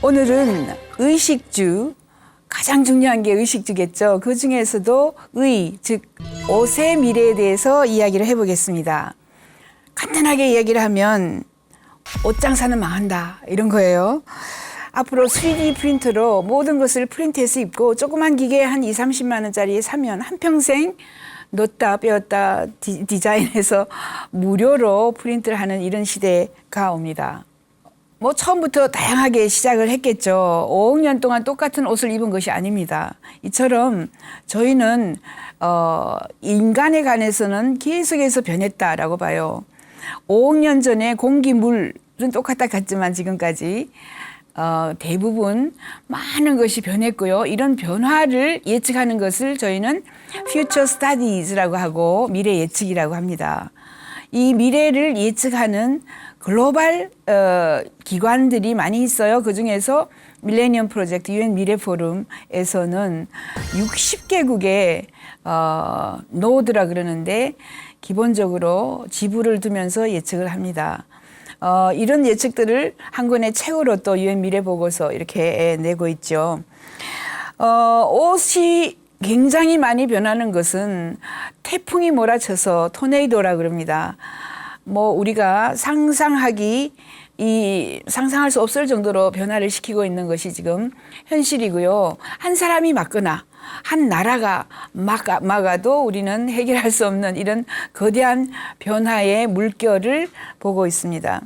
오늘은 의식주, 가장 중요한 게 의식주겠죠. 그 중에서도 즉 옷의 미래에 대해서 이야기를 해보겠습니다. 간단하게 이야기를 하면 옷 장사는 망한다 이런 거예요. 앞으로 3D 프린터로 모든 것을 프린트해서 입고 조그만 기계 한 2, 30만 원짜리 사면 한평생 넣었다 빼었다 디자인해서 무료로 프린트를 하는 이런 시대가 옵니다. 뭐 처음부터 다양하게 시작을 했겠죠. 5억 년 동안 똑같은 옷을 입은 것이 아닙니다. 이처럼 저희는 인간에 관해서는 계속해서 변했다라고 봐요. 5억 년 전에 공기, 물은 똑같다 같지만 지금까지 대부분 많은 것이 변했고요. 이런 변화를 예측하는 것을 저희는 Future Studies라고 하고 미래 예측이라고 합니다. 이 미래를 예측하는 글로벌 기관들이 많이 있어요. 그중에서 밀레니엄 프로젝트, UN 미래 포럼에서는 60개국의 노드라 그러는데 기본적으로 지부를 두면서 예측을 합니다. 이런 예측들을 한 권의 책으로 또 UN 미래 보고서 이렇게 내고 있죠. 옷이 굉장히 많이 변하는 것은 태풍이 몰아쳐서 토네이도라 그럽니다. 뭐 우리가 상상할 수 없을 정도로 변화를 시키고 있는 것이 지금 현실이고요. 한 사람이 막거나 한 나라가 막아도 우리는 해결할 수 없는 이런 거대한 변화의 물결을 보고 있습니다.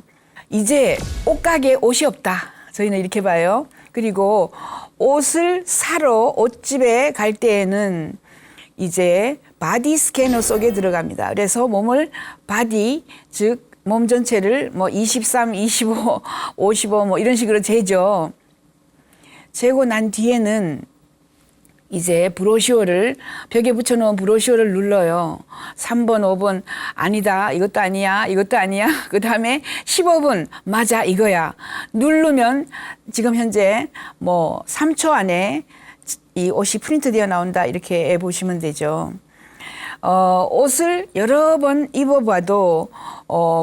이제 옷가게에 옷이 없다. 저희는 이렇게 봐요. 그리고 옷을 사러 옷집에 갈 때에는 이제 바디 스캐너 속에 들어갑니다. 그래서 몸을 바디, 즉 몸 전체를 뭐 23, 25, 55 뭐 이런 식으로 재죠. 재고 난 뒤에는 이제 브로셔를 벽에 붙여놓은 브로셔를 눌러요. 3번, 5번 아니다, 이것도 아니야, 이것도 아니야. 그 다음에 15분 맞아, 이거야. 누르면 지금 현재 뭐 3초 안에 이 옷이 프린트되어 나온다 이렇게 보시면 되죠. 옷을 여러 번 입어봐도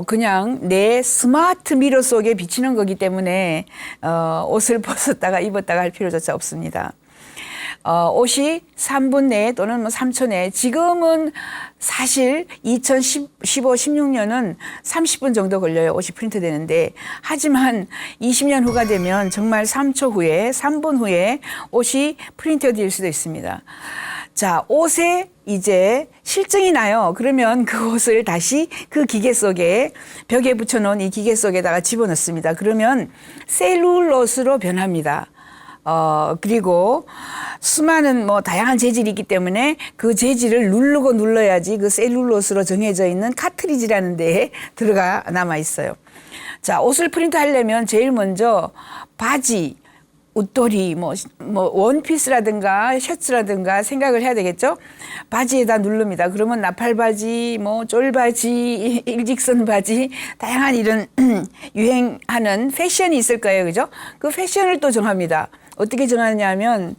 그냥 내 스마트 미러 속에 비치는 거기 때문에 옷을 벗었다가 입었다가 할 필요조차 없습니다. 옷이 3분 내에 또는 뭐 3초 내에, 지금은 사실 2015, 16년은 30분 정도 걸려요. 옷이 프린트 되는데, 하지만 20년 후가 되면 정말 3초 후에, 3분 후에 옷이 프린트 될 수도 있습니다. 자, 옷에 이제 실증이 나요. 그러면 그 옷을 다시 그 기계 속에, 벽에 붙여놓은 이 기계 속에다가 집어넣습니다. 그러면 셀룰로스로 변합니다. 그리고 수많은 뭐 다양한 재질이 있기 때문에 그 재질을 누르고 눌러야지 그 셀룰로스로 정해져 있는 카트리지라는 데에 들어가 남아 있어요. 자, 옷을 프린트 하려면 제일 먼저 바지, 웃도리, 뭐 원피스라든가 셔츠라든가 생각을 해야 되겠죠? 바지에다 누릅니다. 그러면 나팔바지, 뭐 쫄바지, 일직선 바지, 다양한 이런 유행하는 패션이 있을 거예요. 그죠? 그 패션을 또 정합니다. 어떻게 정하냐면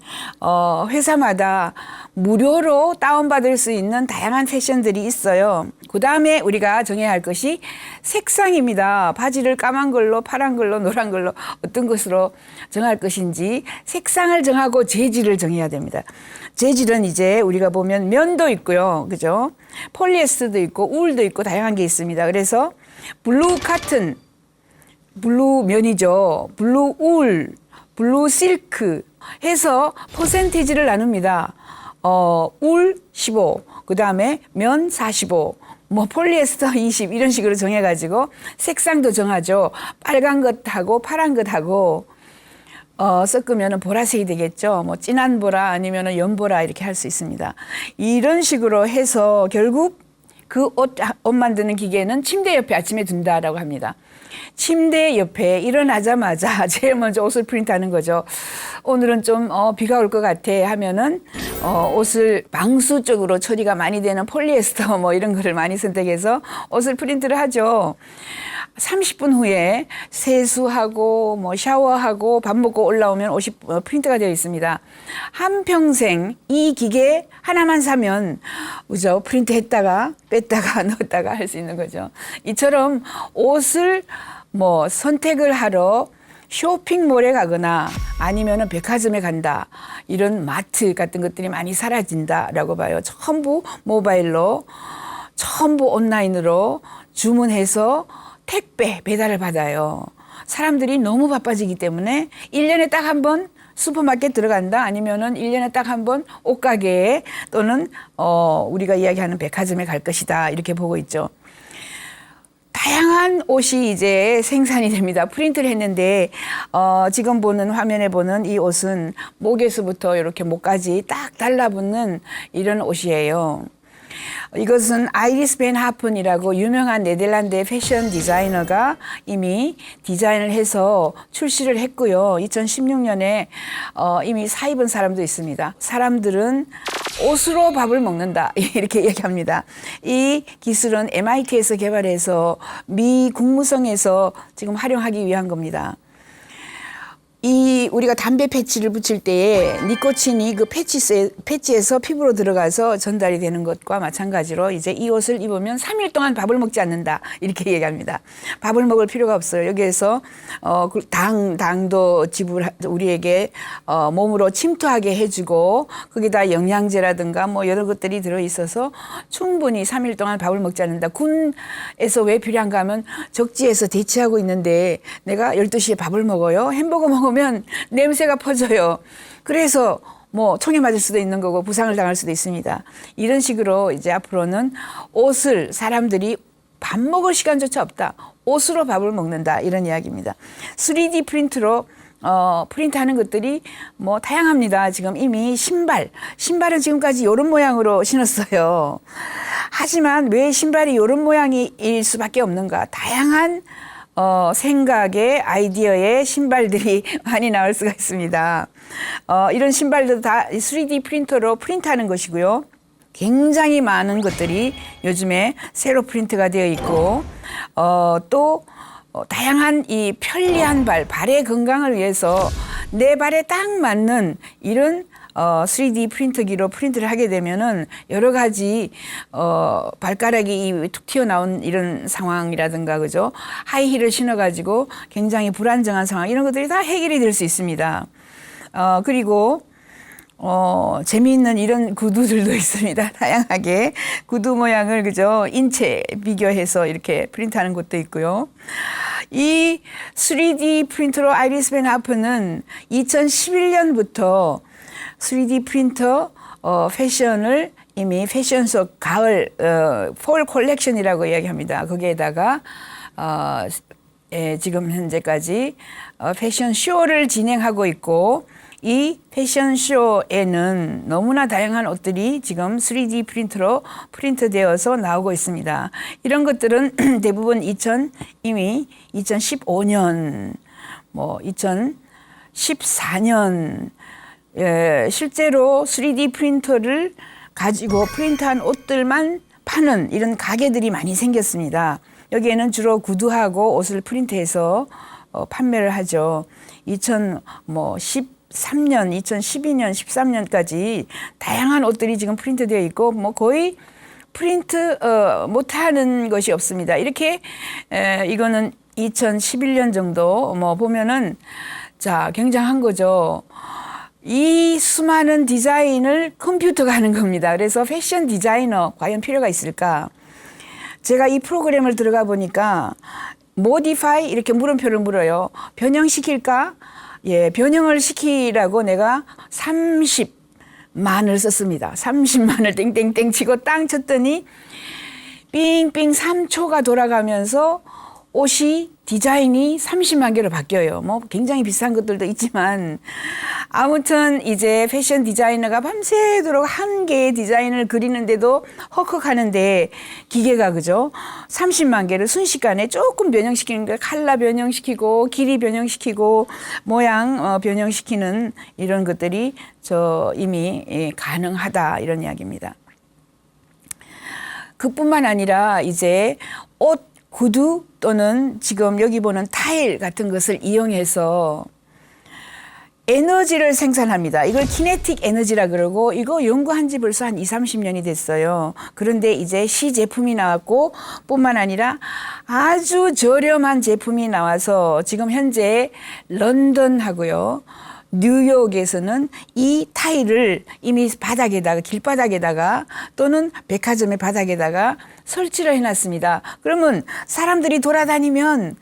회사마다 무료로 다운받을 수 있는 다양한 패션들이 있어요. 그 다음에 우리가 정해야 할 것이 색상입니다. 바지를 까만 걸로, 파란 걸로, 노란 걸로 어떤 것으로 정할 것인지 색상을 정하고 재질을 정해야 됩니다. 재질은 이제 우리가 보면 면도 있고요. 그죠? 폴리에스터도 있고 울도 있고 다양한 게 있습니다. 그래서 블루 카튼, 블루 면이죠. 블루 울, 블루 실크 해서 퍼센티지를 나눕니다. 울 15, 그 다음에 면 45, 뭐 폴리에스터 20 이런 식으로 정해가지고 색상도 정하죠. 빨간 것하고 파란 것하고 섞으면 보라색이 되겠죠. 뭐 진한 보라 아니면 연보라 이렇게 할 수 있습니다. 이런 식으로 해서 결국 그 옷 만드는 기계는 침대 옆에 아침에 둔다라고 합니다. 침대 옆에 일어나자마자 제일 먼저 옷을 프린트하는 거죠. 오늘은 좀 비가 올 것 같아 하면은 옷을 방수 쪽으로 처리가 많이 되는 폴리에스터 뭐 이런 거를 많이 선택해서 옷을 프린트를 하죠. 30분 후에 세수하고 뭐 샤워하고 밥 먹고 올라오면 옷이 프린트가 되어 있습니다. 한평생 이 기계 하나만 사면 그죠? 프린트했다가 뺐다가 넣었다가 할 수 있는 거죠. 이처럼 옷을 뭐 선택을 하러 쇼핑몰에 가거나 아니면은 백화점에 간다. 이런 마트 같은 것들이 많이 사라진다라고 봐요. 전부 모바일로, 전부 온라인으로 주문해서 택배 배달을 받아요. 사람들이 너무 바빠지기 때문에 1년에 딱 한 번 슈퍼마켓 들어간다, 아니면은 1년에 딱 한 번 옷가게에 또는 우리가 이야기하는 백화점에 갈 것이다, 이렇게 보고 있죠. 다양한 옷이 이제 생산이 됩니다. 프린트를 했는데 지금 보는 화면에 보는 이 옷은 목에서부터 이렇게 목까지 딱 달라붙는 이런 옷이에요. 이것은 아이리스 벤 하픈이라고 유명한 네덜란드의 패션 디자이너가 이미 디자인을 해서 출시를 했고요. 2016년에 이미 사 입은 사람도 있습니다. 사람들은 옷으로 밥을 먹는다, 이렇게 얘기합니다. 이 기술은 MIT에서 개발해서 미 국무성에서 지금 활용하기 위한 겁니다. 우리가 담배 패치를 붙일 때에 니코틴이 그 패치에서 피부로 들어가서 전달이 되는 것과 마찬가지로 이제 이 옷을 입으면 3일 동안 밥을 먹지 않는다, 이렇게 얘기합니다. 밥을 먹을 필요가 없어요. 여기에서 당도 우리에게 몸으로 침투하게 해주고, 거기다 영양제라든가 뭐 여러 것들이 들어있어서 충분히 3일 동안 밥을 먹지 않는다. 군에서 왜 필요한가 하면 적지에서 대치하고 있는데 내가 12시에 밥을 먹어요. 햄버거 먹으면 냄새가 퍼져요. 그래서 뭐 총에 맞을 수도 있는 거고 부상을 당할 수도 있습니다. 이런 식으로 이제 앞으로는 옷을 사람들이 밥 먹을 시간조차 없다, 옷으로 밥을 먹는다, 이런 이야기입니다. 3D 프린트로 프린트하는 것들이 뭐 다양합니다. 지금 이미 신발은 지금까지 이런 모양으로 신었어요. 하지만 왜 신발이 이런 모양일 수밖에 없는가? 다양한 생각의 아이디어의 신발들이 많이 나올 수가 있습니다. 이런 신발도 다 3D 프린터로 프린트하는 것이고요. 굉장히 많은 것들이 요즘에 세로 프린트가 되어 있고, 또 다양한 이 편리한 발의 건강을 위해서 내 발에 딱 맞는 이런 3D 프린터기로 프린트를 하게 되면은 여러 가지 발가락이 툭 튀어나온 이런 상황이라든가, 그죠? 하이힐을 신어가지고 굉장히 불안정한 상황, 이런 것들이 다 해결이 될 수 있습니다. 그리고 재미있는 이런 구두들도 있습니다. 다양하게 구두 모양을, 그죠? 인체 비교해서 이렇게 프린트하는 것도 있고요. 이 3D 프린터로 아이리스 벤 하프는 2011년부터 3D 프린터 패션을 이미 패션 속 가을 폴 콜렉션이라고 이야기합니다. 거기에다가 지금 현재까지 패션 쇼를 진행하고 있고, 이 패션 쇼에는 너무나 다양한 옷들이 지금 3D 프린터로 프린트되어서 나오고 있습니다. 이런 것들은 대부분 이미 2015년, 뭐 2014년 실제로 3D 프린터를 가지고 프린트한 옷들만 파는 이런 가게들이 많이 생겼습니다. 여기에는 주로 구두하고 옷을 프린트해서 판매를 하죠. 2013년, 2012년, 13년까지 다양한 옷들이 지금 프린트되어 있고, 뭐 거의 프린트 못하는 것이 없습니다. 이렇게 이거는 2011년 정도 뭐 보면은 자, 굉장한 거죠. 이 수많은 디자인을 컴퓨터가 하는 겁니다. 그래서 패션 디자이너 과연 필요가 있을까? 제가 이 프로그램을 들어가 보니까 modify 이렇게 물음표를 물어요. 변형시킬까? 예, 변형을 시키라고 내가 30만을 썼습니다. 30만을 땡땡땡 치고 땅 쳤더니 삥삥 3초가 돌아가면서 옷이 디자인이 30만 개로 바뀌어요. 뭐 굉장히 비싼 것들도 있지만, 아무튼 이제 패션 디자이너가 밤새도록 한 개의 디자인을 그리는데도 헉헉하는데, 기계가, 그죠? 30만 개를 순식간에 조금 변형시키는 거, 컬러 변형시키고 길이 변형시키고 모양 변형시키는 이런 것들이 이미 가능하다, 이런 이야기입니다. 그뿐만 아니라 이제 옷, 구두 또는 지금 여기 보는 타일 같은 것을 이용해서 에너지를 생산합니다. 이걸 키네틱 에너지라 그러고 이거 연구한 지 벌써 한 20-30년이 됐어요. 그런데 이제 시제품이 나왔고 뿐만 아니라 아주 저렴한 제품이 나와서 지금 현재 런던하고요. 뉴욕에서는 이 타일을 이미 바닥에다가 길바닥에다가 또는 백화점의 바닥에다가 설치를 해놨습니다. 그러면 사람들이 돌아다니면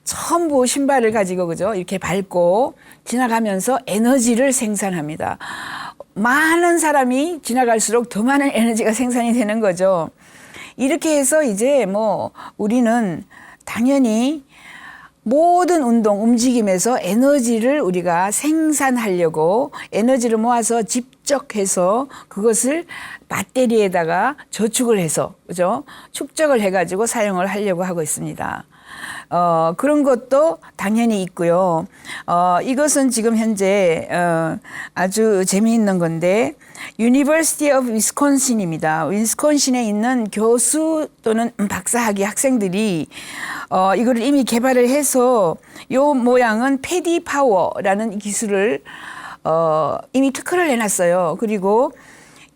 전부 신발을 가지고 그죠? 이렇게 밟고 지나가면서 에너지를 생산합니다. 많은 사람이 지나갈수록 더 많은 에너지가 생산이 되는 거죠. 이렇게 해서 이제 뭐 우리는 당연히 모든 운동, 움직임에서 에너지를 우리가 생산하려고 에너지를 모아서 집적해서 그것을 배터리에다가 저축을 해서, 그죠? 축적을 해가지고 사용을 하려고 하고 있습니다. 그런 것도 당연히 있고요. 이것은 지금 현재, 아주 재미있는 건데, University of Wisconsin입니다. 윈스콘신에 있는 교수 또는 박사학위 학생들이, 이거를 이미 개발을 해서, 요 모양은 패디 파워라는 기술을, 이미 특허를 내놨어요. 그리고,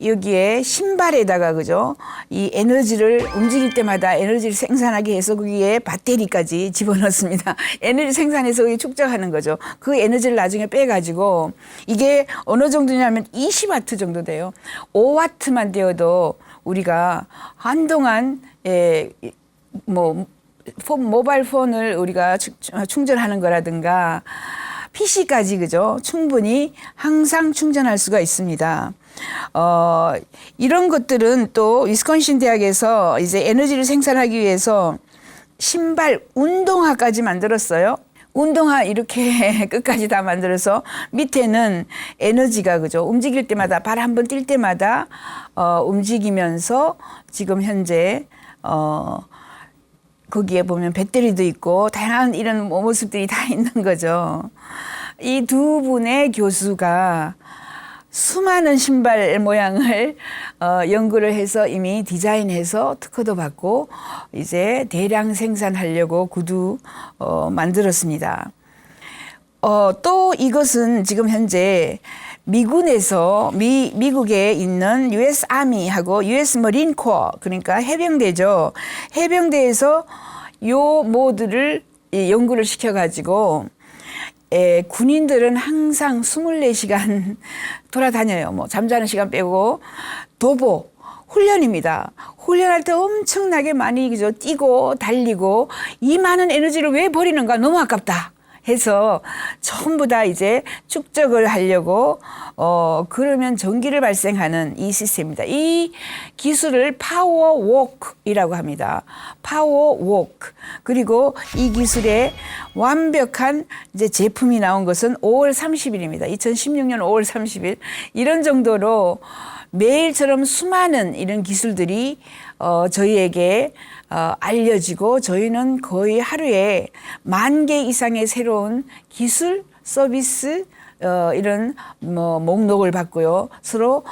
여기에 신발에다가 그죠? 이 에너지를 움직일 때마다 에너지를 생산하게 해서 거기에 배터리까지 집어넣습니다. 에너지 생산해서 거기 축적하는 거죠. 그 에너지를 나중에 빼가지고 이게 어느 정도냐면 20와트 정도 돼요. 5와트만 되어도 우리가 한동안 뭐 모바일 폰을 우리가 충전하는 거라든가 PC까지 그죠? 충분히 항상 충전할 수가 있습니다. 이런 것들은 또 위스콘신 대학에서 이제 에너지를 생산하기 위해서 신발 운동화까지 만들었어요. 운동화 이렇게 끝까지 다 만들어서 밑에는 에너지가 그죠? 움직일 때마다 발 한 번 뛸 때마다 움직이면서 지금 현재 거기에 보면 배터리도 있고 다양한 이런 모습들이 다 있는 거죠. 이 두 분의 교수가 수많은 신발 모양을 연구를 해서 이미 디자인해서 특허도 받고 이제 대량 생산하려고 구두 만들었습니다. 또 이것은 지금 현재 미군에서 미국에 있는 US 아미하고 US 머린 코어 그러니까 해병대죠. 해병대에서 요 모드를 연구를 시켜가지고 군인들은 항상 24시간 돌아다녀요. 뭐 잠자는 시간 빼고 도보 훈련입니다. 훈련할 때 엄청나게 많이 그죠 뛰고 달리고 이 많은 에너지를 왜 버리는가 너무 아깝다. 해서 전부 다 이제 축적을 하려고 그러면 전기를 발생하는 이 시스템입니다. 이 기술을 파워워크이라고 합니다. 파워워크. 그리고 이 기술의 완벽한 이제 제품이 나온 것은 5월 30일입니다. 2016년 5월 30일. 이런 정도로 매일처럼 수많은 이런 기술들이 저희에게 알려지고 저희는 거의 하루에 10,000개 이상의 새로운 기술, 서비스 이런 뭐 목록을 받고요. 서로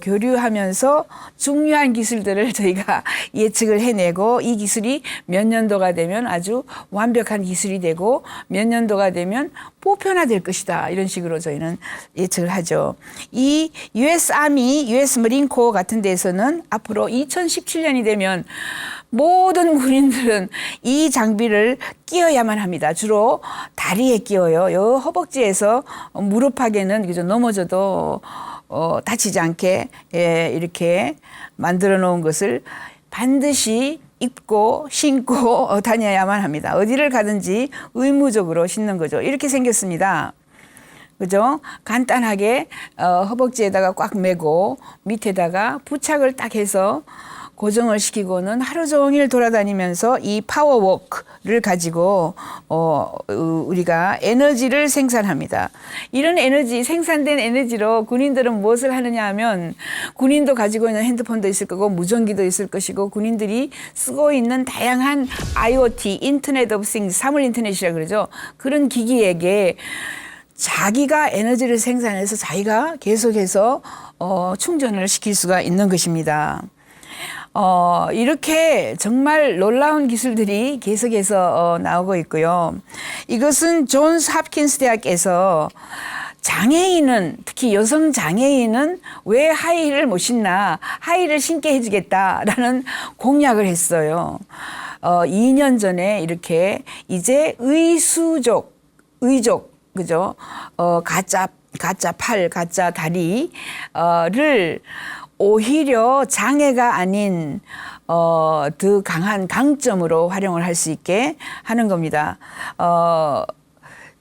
교류하면서 중요한 기술들을 저희가 예측을 해내고 이 기술이 몇 년도가 되면 아주 완벽한 기술이 되고 몇 년도가 되면 보편화될 것이다. 이런 식으로 저희는 예측을 하죠. 이 US 아미, US 머린 코어 같은 데서는 앞으로 2017년이 되면 모든 군인들은 이 장비를 끼워야만 합니다. 주로 다리에 끼워요. 요 허벅지에서 무릎팍에는 그저 넘어져도 다치지 않게 이렇게 만들어 놓은 것을 반드시 입고 신고 다녀야만 합니다. 어디를 가든지 의무적으로 신는 거죠. 이렇게 생겼습니다. 그죠? 간단하게 허벅지에다가 꽉 매고 밑에다가 부착을 딱 해서 고정을 시키고는 하루 종일 돌아다니면서 이 파워워크를 가지고 우리가 에너지를 생산합니다. 이런 에너지, 생산된 에너지로 군인들은 무엇을 하느냐 하면 군인도 가지고 있는 핸드폰도 있을 거고 무전기도 있을 것이고 군인들이 쓰고 있는 다양한 IoT, 인터넷 오브 싱스, 사물 인터넷이라 그러죠. 그런 기기에게 자기가 에너지를 생산해서 자기가 계속해서 충전을 시킬 수가 있는 것입니다. 이렇게 정말 놀라운 기술들이 계속해서 나오고 있고요. 이것은 존스 홉킨스 대학에서 장애인은, 특히 여성 장애인은 왜 하이힐을 못 신나, 하이힐을 신게 해주겠다라는 공약을 했어요. 2년 전에 이렇게 이제 의족, 그죠? 가짜 팔, 가짜 다리를 오히려 장애가 아닌 더 강한 강점으로 활용을 할 수 있게 하는 겁니다.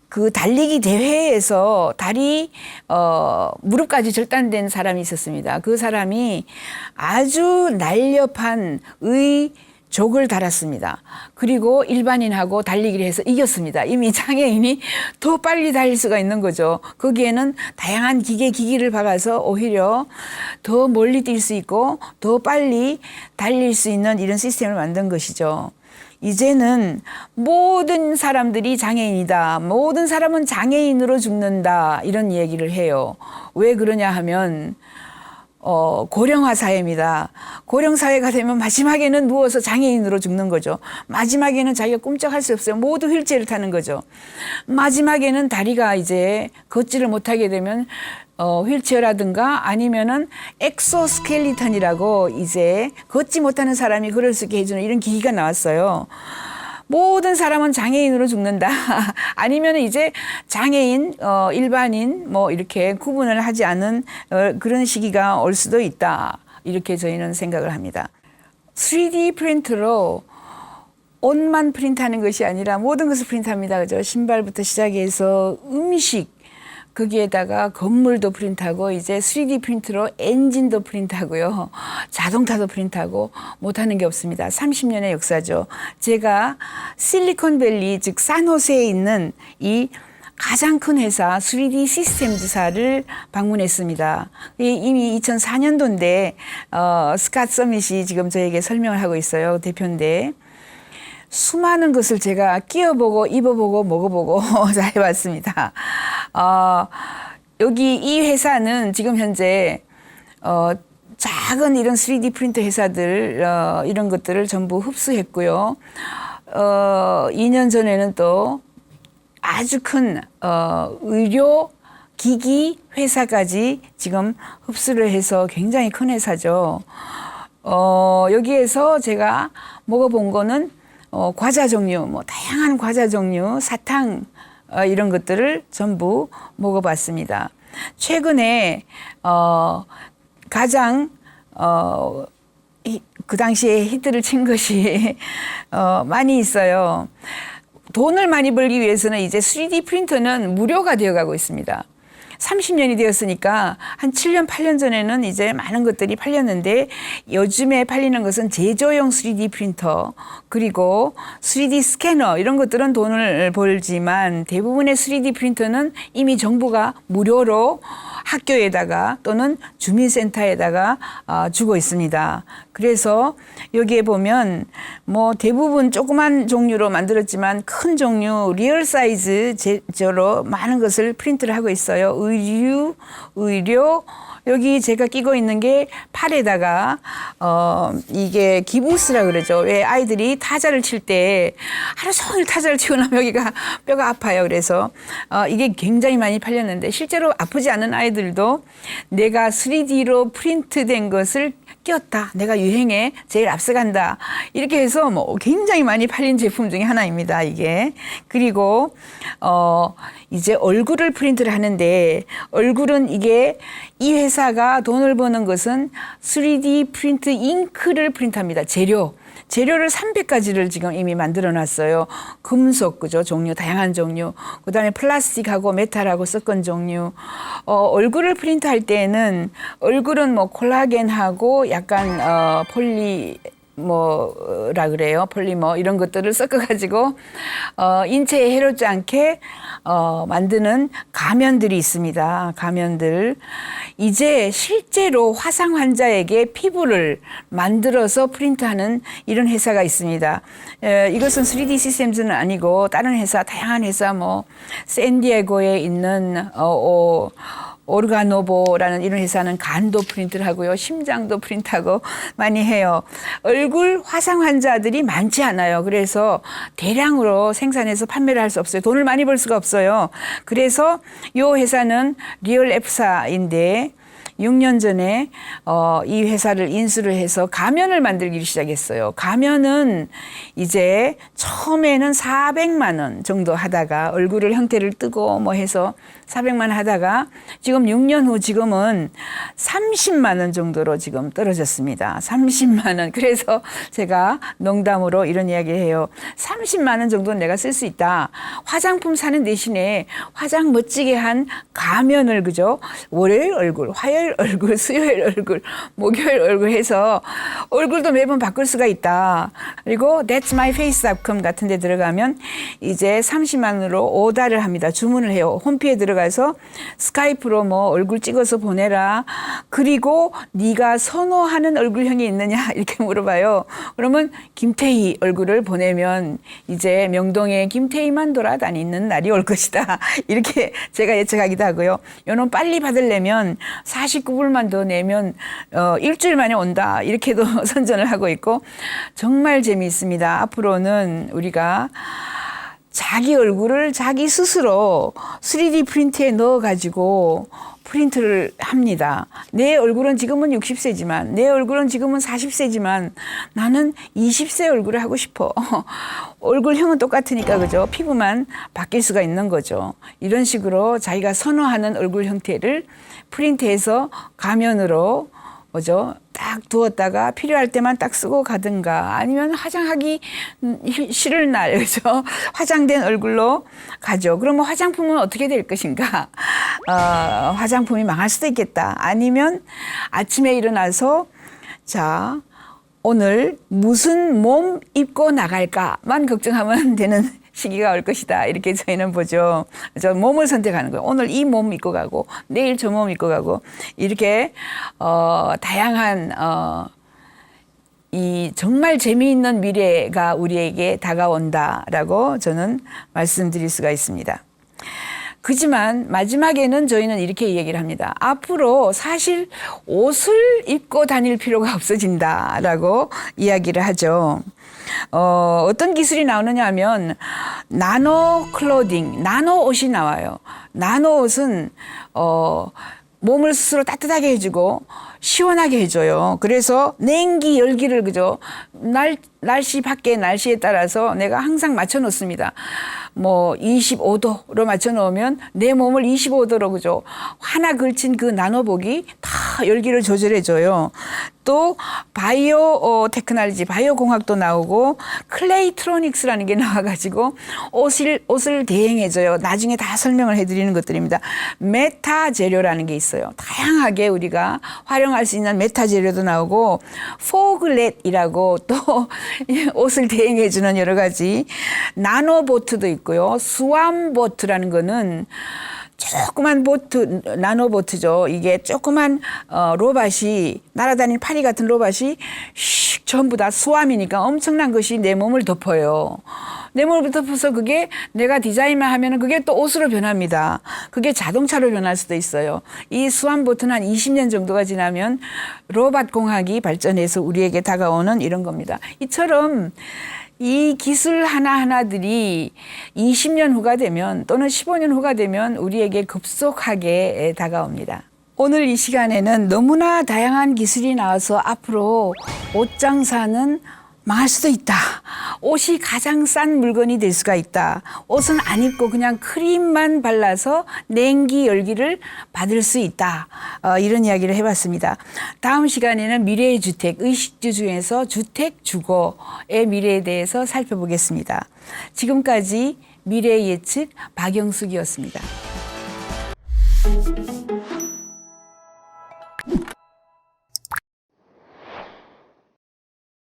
그 달리기 대회에서 다리 무릎까지 절단된 사람이 있었습니다. 그 사람이 아주 날렵한 족을 달았습니다. 그리고 일반인하고 달리기를 해서 이겼습니다. 이미 장애인이 더 빨리 달릴 수가 있는 거죠. 거기에는 다양한 기기를 박아서 오히려 더 멀리 뛸 수 있고 더 빨리 달릴 수 있는 이런 시스템을 만든 것이죠. 이제는 모든 사람들이 장애인이다. 모든 사람은 장애인으로 죽는다. 이런 얘기를 해요. 왜 그러냐 하면 고령화 사회입니다. 고령 사회가 되면 마지막에는 누워서 장애인으로 죽는 거죠. 마지막에는 자기가 꿈쩍할 수 없어요. 모두 휠체어를 타는 거죠. 마지막에는 다리가 이제 걷지를 못하게 되면 휠체어라든가 아니면은 엑소스켈리턴이라고 이제 걷지 못하는 사람이 걸을 수 있게 해주는 이런 기기가 나왔어요. 모든 사람은 장애인으로 죽는다. 아니면 이제 장애인, 일반인 뭐 이렇게 구분을 하지 않은 그런 시기가 올 수도 있다. 이렇게 저희는 생각을 합니다. 3D 프린터로 옷만 프린트하는 것이 아니라 모든 것을 프린트합니다. 그죠? 신발부터 시작해서 음식, 거기에다가 건물도 프린트하고 이제 3D 프린트로 엔진도 프린트하고요. 자동차도 프린트하고 못하는 게 없습니다. 30년의 역사죠. 제가 실리콘밸리 즉 산호세에 있는 이 가장 큰 회사 3D 시스템즈사를 방문했습니다. 이미 2004년도인데 스캇 서밋이 지금 저에게 설명을 하고 있어요. 대표인데. 수많은 것을 제가 끼워보고 입어보고 먹어보고 다 해봤습니다. 여기 이 회사는 지금 현재 작은 이런 3D 프린터 회사들 이런 것들을 전부 흡수했고요. 2년 전에는 또 아주 큰 의료 기기 회사까지 지금 흡수를 해서 굉장히 큰 회사죠. 여기에서 제가 먹어본 거는 과자 종류, 뭐 다양한 과자 종류, 사탕 이런 것들을 전부 먹어봤습니다. 최근에 가장 그 당시에 히트를 친 것이 많이 있어요. 돈을 많이 벌기 위해서는 이제 3D 프린터는 무료가 되어가고 있습니다. 30년이 되었으니까 한 7년, 8년 전에는 이제 많은 것들이 팔렸는데 요즘에 팔리는 것은 제조용 3D 프린터 그리고 3D 스캐너 이런 것들은 돈을 벌지만 대부분의 3D 프린터는 이미 정부가 무료로 학교에다가 또는 주민센터에다가 주고 있습니다. 그래서 여기에 보면 뭐 대부분 조그만 종류로 만들었지만 큰 종류 리얼 사이즈 제조로 많은 것을 프린트를 하고 있어요. 의료 여기 제가 끼고 있는 게 팔에다가 이게 기부스라 그러죠. 왜 아이들이 타자를 칠 때 하루 종일 타자를 치고 나면 여기가 뼈가 아파요. 그래서 이게 굉장히 많이 팔렸는데 실제로 아프지 않은 아이들도 내가 3D로 프린트된 것을 끼웠다. 내가 유행에 제일 앞서간다. 이렇게 해서 뭐 굉장히 많이 팔린 제품 중에 하나입니다. 이게. 그리고 이제 얼굴을 프린트를 하는데 얼굴은 이게 이 회사가 돈을 버는 것은 3D 프린트 잉크를 프린트합니다. 재료를 300가지를 지금 이미 만들어 놨어요. 금속, 그죠? 종류, 다양한 종류. 그 다음에 플라스틱하고 메탈하고 섞은 종류. 얼굴을 프린트할 때는 얼굴은 뭐 콜라겐하고 약간, 뭐라 그래요? 폴리머 이런 것들을 섞어가지고 인체에 해롭지 않게 만드는 가면들이 있습니다. 가면들. 이제 실제로 화상 환자에게 피부를 만들어서 프린트하는 이런 회사가 있습니다. 이것은 3D 시스템즈는 아니고 다른 회사, 다양한 회사 뭐 샌디에고에 있는 오르가노보라는 이런 회사는 간도 프린트를 하고요. 심장도 프린트하고 많이 해요. 얼굴 화상 환자들이 많지 않아요. 그래서 대량으로 생산해서 판매를 할 수 없어요. 돈을 많이 벌 수가 없어요. 그래서 이 회사는 리얼 F사인데 6년 전에 이 회사를 인수를 해서 가면을 만들기 시작했어요. 가면은 이제 처음에는 400만 원 정도 하다가 얼굴을 형태를 뜨고 뭐 해서 400만 원 하다가 지금 6년 후 지금은 30만 원 정도로 지금 떨어졌습니다. 30만 원. 그래서 제가 농담으로 이런 이야기를 해요. 30만 원 정도는 내가 쓸 수 있다. 화장품 사는 대신에 화장 멋지게 한 가면을 그죠? 월요일 얼굴, 화요일 얼굴, 수요일 얼굴, 목요일 얼굴 해서 얼굴도 매번 바꿀 수가 있다. 그리고 That's My Face.com 같은 데 들어가면 이제 30만 원으로 오다를 합니다. 주문을 해요. 홈피에 들어가서 스카이프로 뭐 얼굴 찍어서 보내라. 그리고 네가 선호하는 얼굴형이 있느냐 이렇게 물어봐요. 그러면 김태희 얼굴을 보내면 이제 명동에 김태희만 돌아다니는 날이 올 것이다. 이렇게 제가 예측하기도 하고요. 요놈 빨리 받으려면 49불만 더 내면 일주일 만에 온다. 이렇게도 선전을 하고 있고 정말 재미있습니다. 앞으로는 우리가 자기 얼굴을 자기 스스로 3D 프린트에 넣어가지고 프린트를 합니다. 내 얼굴은 지금은 60세지만 내 얼굴은 지금은 40세지만 나는 20세 얼굴을 하고 싶어. 얼굴형은 똑같으니까 그죠? 피부만 바뀔 수가 있는 거죠. 이런 식으로 자기가 선호하는 얼굴 형태를 프린트해서 가면으로 뭐죠? 딱 두었다가 필요할 때만 딱 쓰고 가든가 아니면 화장하기 싫을 날 그죠? 화장된 얼굴로 가죠. 그러면 화장품은 어떻게 될 것인가? 화장품이 망할 수도 있겠다. 아니면 아침에 일어나서 자 오늘 무슨 몸 입고 나갈까만 걱정하면 되는 시기가 올 것이다. 이렇게 저희는 보죠. 저 몸을 선택하는 거예요. 오늘 이 몸 입고 가고 내일 저 몸 입고 가고 이렇게 다양한 이 정말 재미있는 미래가 우리에게 다가온다라고 저는 말씀드릴 수가 있습니다. 그지만 마지막에는 저희는 이렇게 얘기를 합니다. 앞으로 사실 옷을 입고 다닐 필요가 없어진다라고 이야기를 하죠. 어떤 기술이 나오느냐 하면 나노 클로딩, 나노 옷이 나와요. 나노 옷은 몸을 스스로 따뜻하게 해주고 시원하게 해줘요. 그래서 냉기, 열기를 그죠? 날씨 밖의 날씨에 따라서 내가 항상 맞춰 놓습니다. 뭐 25도로 맞춰 놓으면 내 몸을 25도로 그죠? 하나 걸친 그 나노복이 다 열기를 조절해 줘요. 또 바이오 테크놀로지, 바이오 공학도 나오고 클레이트로닉스라는 게 나와가지고 옷을 대행해 줘요. 나중에 다 설명을 해드리는 것들입니다. 메타 재료라는 게 있어요. 다양하게 우리가 활용할 수 있는 메타 재료도 나오고 포글렛이라고 또 옷을 대행해 주는 여러 가지 나노보트도 있고요. 스왑보트라는 거는 조그만 보트, 나노보트죠. 이게 조그만 로봇이 날아다니는 파리 같은 로봇이 슉 전부 다 스왑이니까 엄청난 것이 내 몸을 덮어요. 내 몸을 덮어서 그게 내가 디자인만 하면은 그게 또 옷으로 변합니다. 그게 자동차로 변할 수도 있어요. 이 스왑보트는 한 20년 정도가 지나면 로봇 공학이 발전해서 우리에게 다가오는 이런 겁니다. 이처럼 이 기술 하나하나들이 20년 후가 되면 또는 15년 후가 되면 우리에게 급속하게 다가옵니다. 오늘 이 시간에는 너무나 다양한 기술이 나와서 앞으로 옷 장사는 망할 수도 있다. 옷이 가장 싼 물건이 될 수가 있다. 옷은 안 입고 그냥 크림만 발라서 냉기, 열기를 받을 수 있다. 이런 이야기를 해봤습니다. 다음 시간에는 미래의 주택, 의식주 중에서 주택, 주거의 미래에 대해서 살펴보겠습니다. 지금까지 미래의 예측 박영숙이었습니다.